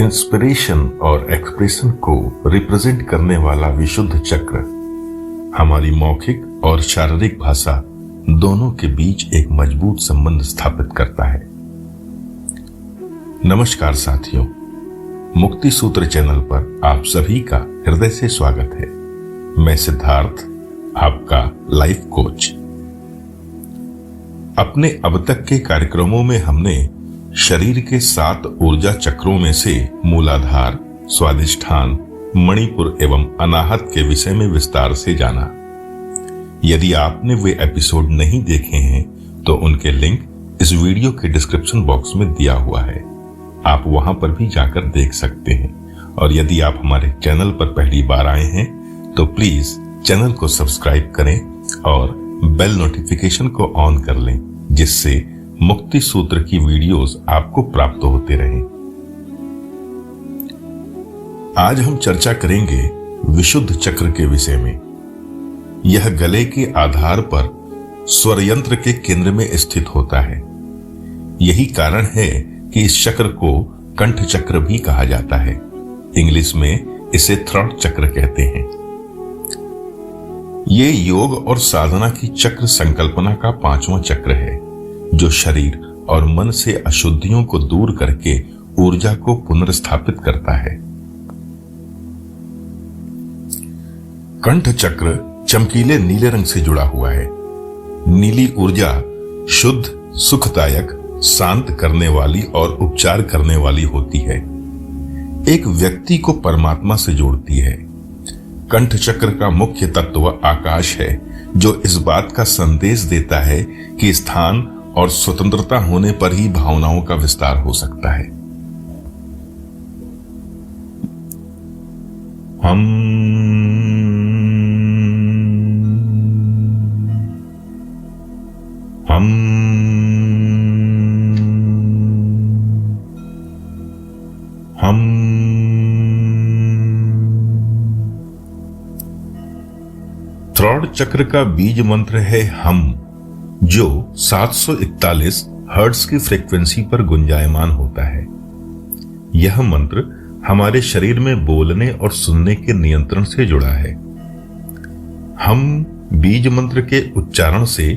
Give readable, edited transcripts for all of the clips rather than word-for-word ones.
Inspiration और expression को represent करने वाला विशुद्ध चक्र हमारी मौखिक और शारीरिक भाषा दोनों के बीच एक मजबूत संबंध स्थापित करता है। नमस्कार साथियों, मुक्ति सूत्र चैनल पर आप सभी का हृदय से स्वागत है। मैं सिद्धार्थ, आपका लाइफ कोच। अपने अब तक के कार्यक्रमों में हमने शरीर के 7 ऊर्जा चक्रों में से मूलाधार, स्वादिष्ठान, मणिपुर एवं अनाहत के विषय में विस्तार से जाना। यदि आपने वे एपिसोड नहीं देखे हैं तो उनके लिंक इस वीडियो के डिस्क्रिप्शन बॉक्स में दिया हुआ है, आप वहां पर भी जाकर देख सकते हैं। और यदि आप हमारे चैनल पर पहली बार आए हैं तो प्लीज चैनल को सब्सक्राइब करें और बेल नोटिफिकेशन को ऑन कर लें, जिससे मुक्ति सूत्र की वीडियोस आपको प्राप्त होते रहें। आज हम चर्चा करेंगे विशुद्ध चक्र के विषय में। यह गले के आधार पर स्वर यंत्र के केंद्र में स्थित होता है। यही कारण है कि इस चक्र को कंठ चक्र भी कहा जाता है। इंग्लिश में इसे थ्रोट चक्र कहते हैं। ये योग और साधना की चक्र संकल्पना का 5वां चक्र है, जो शरीर और मन से अशुद्धियों को दूर करके ऊर्जा को पुनर्स्थापित करता है। कंठ चक्र चमकीले नीले रंग से जुड़ा हुआ है। नीली ऊर्जा शुद्ध, सुखदायक, शांत करने वाली और उपचार करने वाली होती है। एक व्यक्ति को परमात्मा से जोड़ती है। कंठ चक्र का मुख्य तत्व आकाश है, जो इस बात का संदेश देता है कि स्थान और स्वतंत्रता होने पर ही भावनाओं का विस्तार हो सकता है। हम थ्रोट चक्र का बीज मंत्र है हम, जो 741 हर्ट्ज की फ्रीक्वेंसी पर गुंजायमान होता है। यह मंत्र हमारे शरीर में बोलने और सुनने के नियंत्रण से जुड़ा है। हम बीज मंत्र के उच्चारण से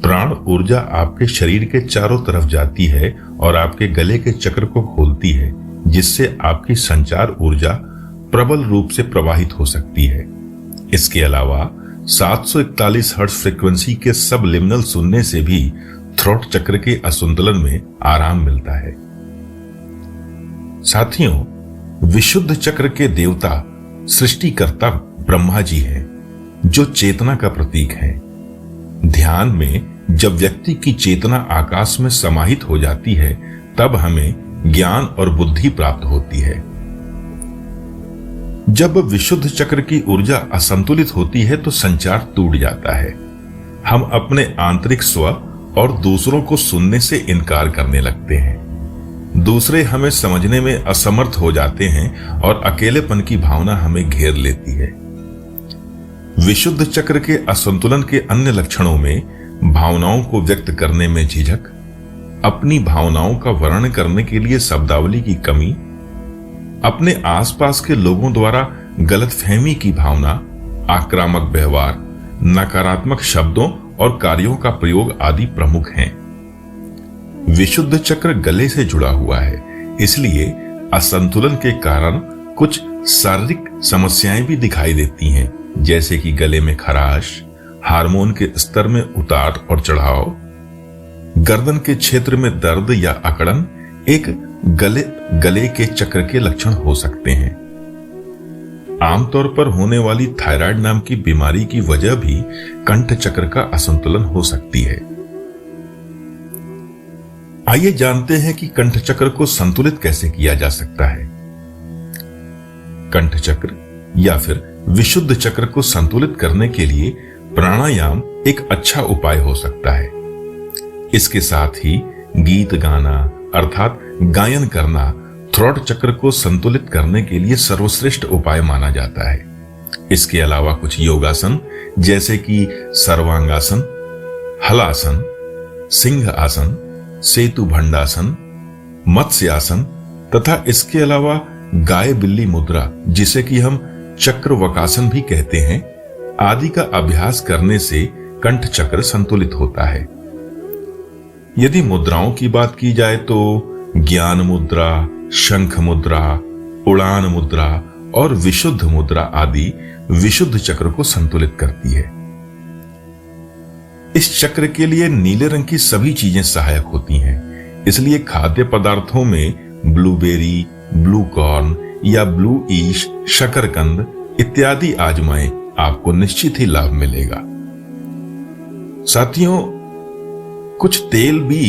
प्राण ऊर्जा आपके शरीर के चारों तरफ जाती है और आपके गले के चक्र को खोलती है, जिससे आपकी संचार ऊर्जा प्रबल रूप से प्रवाहित हो सकती है। इसके अलावा 741 हर्ट्ज फ्रीक्वेंसी के सबलिमिनल सुनने से भी थ्रोट चक्र के असंतुलन में आराम मिलता है। साथियों, विशुद्ध चक्र के देवता सृष्टिकर्ता ब्रह्मा जी हैं, जो चेतना का प्रतीक है। ध्यान में जब व्यक्ति की चेतना आकाश में समाहित हो जाती है, तब हमें ज्ञान और बुद्धि प्राप्त होती है। जब विशुद्ध चक्र की ऊर्जा असंतुलित होती है तो संचार टूट जाता है। हम अपने आंतरिक स्व और दूसरों को सुनने से इनकार करने लगते हैं। दूसरे हमें समझने में असमर्थ हो जाते हैं और अकेलेपन की भावना हमें घेर लेती है। विशुद्ध चक्र के असंतुलन के अन्य लक्षणों में भावनाओं को व्यक्त करने में झिझक, अपनी भावनाओं का वर्णन करने के लिए शब्दावली की कमी, अपने आसपास के लोगों द्वारा गलतफहमी की भावना, आक्रामक व्यवहार, नकारात्मक शब्दों और कार्यों का प्रयोग आदि प्रमुख हैं। विशुद्ध चक्र गले से जुड़ा हुआ है, इसलिए असंतुलन के कारण कुछ शारीरिक समस्याएं भी दिखाई देती हैं, जैसे कि गले में खराश, हार्मोन के स्तर में उतार और चढ़ाव, गर्दन के क्षेत्र में दर्द या अकड़न एक गले के चक्र के लक्षण हो सकते हैं। आमतौर पर होने वाली थायराइड नाम की बीमारी की वजह भी कंठ चक्र का असंतुलन हो सकती है। आइए जानते हैं कि कंठ चक्र को संतुलित कैसे किया जा सकता है। कंठ चक्र या फिर विशुद्ध चक्र को संतुलित करने के लिए प्राणायाम एक अच्छा उपाय हो सकता है। इसके साथ ही गीत गाना अर्थात गायन करना थ्रोट चक्र को संतुलित करने के लिए सर्वश्रेष्ठ उपाय माना जाता है। इसके अलावा कुछ योगासन जैसे कि सर्वांगासन, हलासन, सिंह आसन, सेतु भंडासन, मत्स्यासन, तथा इसके अलावा गाय बिल्ली मुद्रा, जिसे कि हम चक्रवकासन भी कहते हैं, आदि का अभ्यास करने से कंठ चक्र संतुलित होता है। यदि मुद्राओं की बात की जाए तो ज्ञान मुद्रा, शंख मुद्रा, उड़ान मुद्रा और विशुद्ध मुद्रा आदि विशुद्ध चक्र को संतुलित करती है। इस चक्र के लिए नीले रंग की सभी चीजें सहायक होती हैं, इसलिए खाद्य पदार्थों में ब्लूबेरी, ब्लू कॉर्न या ब्लू ईश, शकरकंद इत्यादि आजमाएं, आपको निश्चित ही लाभ मिलेगा। साथियों, कुछ तेल भी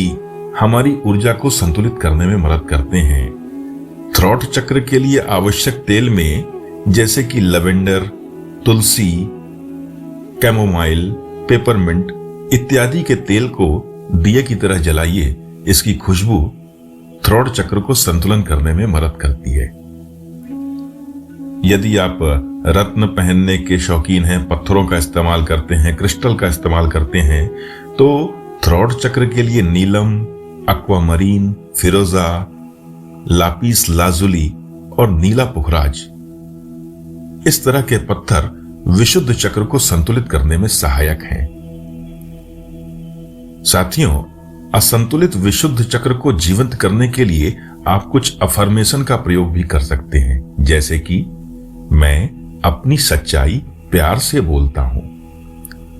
हमारी ऊर्जा को संतुलित करने में मदद करते हैं। थ्रॉट चक्र के लिए आवश्यक तेल में जैसे कि लवेंडर, तुलसी, कैमोमाइल, पेपरमिंट इत्यादि के तेल को दिए की तरह जलाइए। इसकी खुशबू थ्रॉट चक्र को संतुलन करने में मदद करती है। यदि आप रत्न पहनने के शौकीन हैं, पत्थरों का इस्तेमाल करते हैं, क्रिस्टल का इस्तेमाल करते हैं, तो थ्रॉट चक्र के लिए नीलम, एक्वामरीन, फिरोजा, लापिस लाजुली और नीला पुखराज इस तरह के पत्थर विशुद्ध चक्र को संतुलित करने में सहायक हैं। साथियों, असंतुलित विशुद्ध चक्र को जीवंत करने के लिए आप कुछ अफर्मेशन का प्रयोग भी कर सकते हैं, जैसे कि मैं अपनी सच्चाई प्यार से बोलता हूं,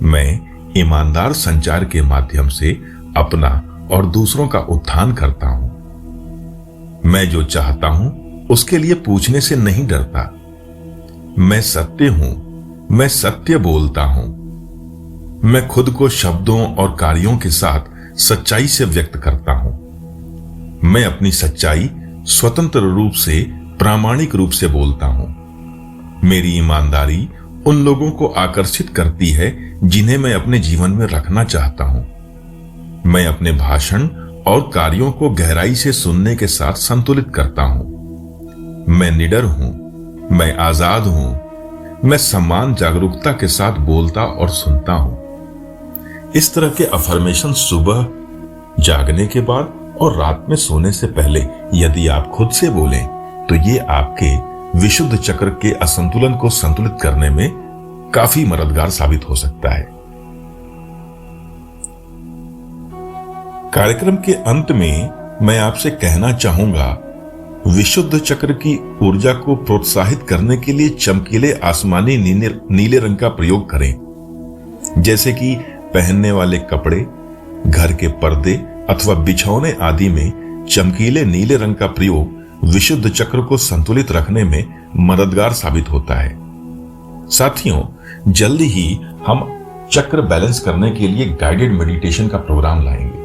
मैं ईमानदार संचार के माध्यम से अपना और दूसरों का उत्थान करता हूं, मैं जो चाहता हूं उसके लिए पूछने से नहीं डरता, मैं सत्य हूं, मैं सत्य बोलता हूं, मैं खुद को शब्दों और कार्यों के साथ सच्चाई से व्यक्त करता हूं, मैं अपनी सच्चाई स्वतंत्र रूप से, प्रामाणिक रूप से बोलता हूं, मेरी ईमानदारी उन लोगों को आकर्षित करती है जिन्हें मैं अपने जीवन में रखना चाहता हूं, मैं अपने भाषण और कार्यों को गहराई से सुनने के साथ संतुलित करता हूं, मैं निडर हूं, मैं आजाद हूं, मैं सम्मान जागरूकता के साथ बोलता और सुनता हूं। इस तरह के अफर्मेशन सुबह जागने के बाद और रात में सोने से पहले यदि आप खुद से बोलें तो ये आपके विशुद्ध चक्र के असंतुलन को संतुलित करने में काफी मददगार साबित हो सकता है। कार्यक्रम के अंत में मैं आपसे कहना चाहूंगा, विशुद्ध चक्र की ऊर्जा को प्रोत्साहित करने के लिए चमकीले आसमानी नीले रंग का प्रयोग करें, जैसे कि पहनने वाले कपड़े, घर के पर्दे अथवा बिछौने आदि में चमकीले नीले रंग का प्रयोग विशुद्ध चक्र को संतुलित रखने में मददगार साबित होता है। साथियों, जल्दी ही हम चक्र बैलेंस करने के लिए गाइडेड मेडिटेशन का प्रोग्राम लाएंगे,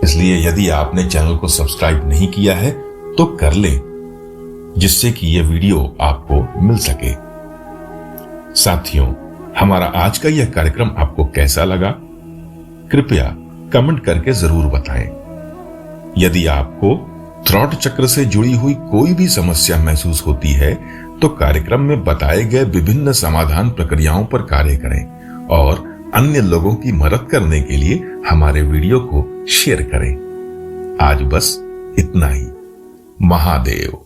इसलिए यदि आपने चैनल को सब्सक्राइब नहीं किया है तो कर लें, जिससे कि यह वीडियो आपको मिल सके। साथियों, हमारा आज का यह कार्यक्रम आपको कैसा लगा, कृपया कमेंट करके जरूर बताएं। यदि आपको थ्रॉट चक्र से जुड़ी हुई कोई भी समस्या महसूस होती है तो कार्यक्रम में बताए गए विभिन्न समाधान प्रक्रियाओं पर कार्य करें और अन्य लोगों की मदद करने के लिए हमारे वीडियो को शेयर करें। आज बस इतना ही। महादेव।